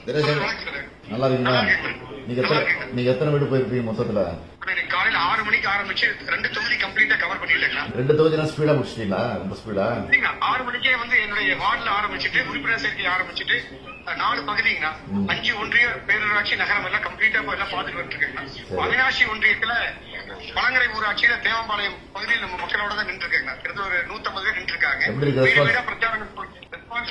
நல்லா இருக்கீங்களா? நீங்க எத்தனை வீடு போயிருப்பீங்க மொத்தத்துல? காலையில 6 மணிக்கு ஆரம்பிச்சு 2 தொகுதி கம்ப்ளீட்டா கவர் பண்ணிட்டேன். 2 தொகுதி ஸ்பீடா முடிச்சிட்டீங்களா? ரொம்ப ஸ்பீடா? 6 மணிக்கே வந்து என்னுடைய வார்டுல ஆரம்பிச்சுட்டு உறுப்பினர் சேர்க்கை ஆரம்பிச்சுட்டு 4 பகுதிங்கண்ணா 5 ஒன்றிய பேரூராட்சி நகரம் எல்லாம் கம்ப்ளீட்டா எல்லாம் பாத்துட்டு வந்துருக்கேன். அவினாசி ஒன்றியத்துல பழங்கரை ஊராட்சியில தேவம்பாளையம் பகுதியில் நம்ம மக்களோட தான் நின்று இருக்கேங்க. கிட்டத்தட்ட ஒரு 150 பேர் நின்று இருக்காங்க. பிரச்சாரம்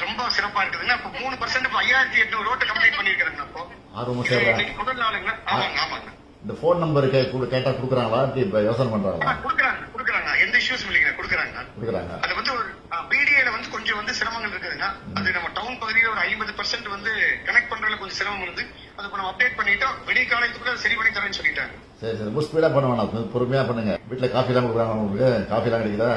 ரொம்ப சிறப்பா இருக்குதுங்க. இப்போ 3% 5800 ரோட்டை கம்ப்ளீட் பண்ணிருக்காங்க. இப்போ முதல் நாளுங்க. ஆமாங்க ஆமாங்க. இந்த போன் நம்பர் கேட்டா குடுக்குறாங்களா? இப்ப யோசனை பண்றாங்களா? குடுக்குறாங்க. எந்த இஷ்யூஸ் இல்லைங்க. குடுக்குறாங்க. அது வந்து ஒரு பிடிஏல வந்து கொஞ்சம் வந்து சிரமங்கள் இருக்குதுங்க. அது நம்ம டவுன் பகுதியில ஒரு 50% வந்து கனெக்ட் பண்றதுல கொஞ்சம் சிரமம் இருந்து அது நம்ம அப்டேட் பண்ணிட்டோம். விடிய காலத்துக்குள்ள சரி பண்ணி தரேன்னு சொல்லிட்டாங்க. சரி சரி, ரொம்ப ஸ்பீடா பண்ண வேணாம், பொறுமையா பண்ணுங்க. வீட்டுல காஃபி எல்லாம் கொடுக்குறாங்க உங்களுக்கு? காஃபி எல்லாம் கிடைக்குதா?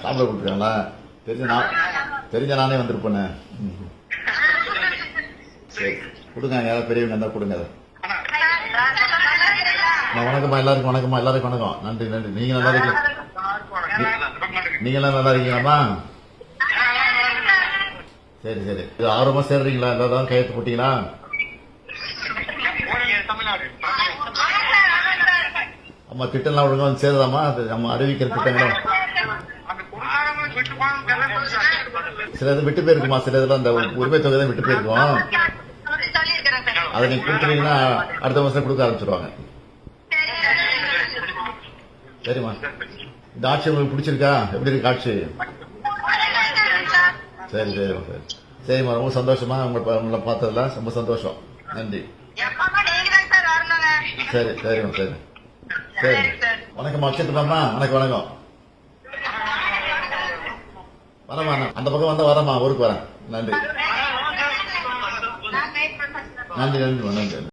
சாப்பிட கொடுத்துருக்காங்களா? தெரிஞ்ச நானே வந்திருப்பேன். சரி கொடுங்க, யாராவது பெரியவங்க இருந்தா கொடுங்க. வணக்கம்மா எல்லாருக்கும், எல்லாருக்கும் வணக்கம். நன்றி. நீங்க நல்லா இருக்கீங்க? நீங்க எல்லாம் நல்லா இருக்கீங்களாம்மா? சரி சரி, இது ஆர்வமா சேர்றீங்களா? எல்லாரும் கையெழுத்து போட்டீங்களா? அம்மா திட்டம்லாம் ஒழுங்கா வந்து சேருதாம்மா? நம்ம அறிவிக்கிற திட்டங்களும் சில இது விட்டு போயிருக்குமா? சில இதெல்லாம் அந்த உரிமை தொகை தான் விட்டு போயிருக்கோம். அதை நீங்க கொடுத்துட்டீங்கன்னா அடுத்த வருஷம் கொடுக்க ஆரம்பிச்சிருவாங்க. சரிம்மா, இந்த ஆட்சி உங்களுக்கு பிடிச்சிருக்கா? எப்படி இருக்கு ஆட்சி? சரி சரிம்மா, ரொம்ப சந்தோஷமா உங்களை பார்த்ததுல ரொம்ப சந்தோஷம். நன்றி. சரிம்மா சரி. வணக்கம் அக்ஷயத்துமாம்மா. வணக்கம். வரமா, அந்த பக்கம் வந்தா வரமா, ஊருக்கு வரேன். நன்றி.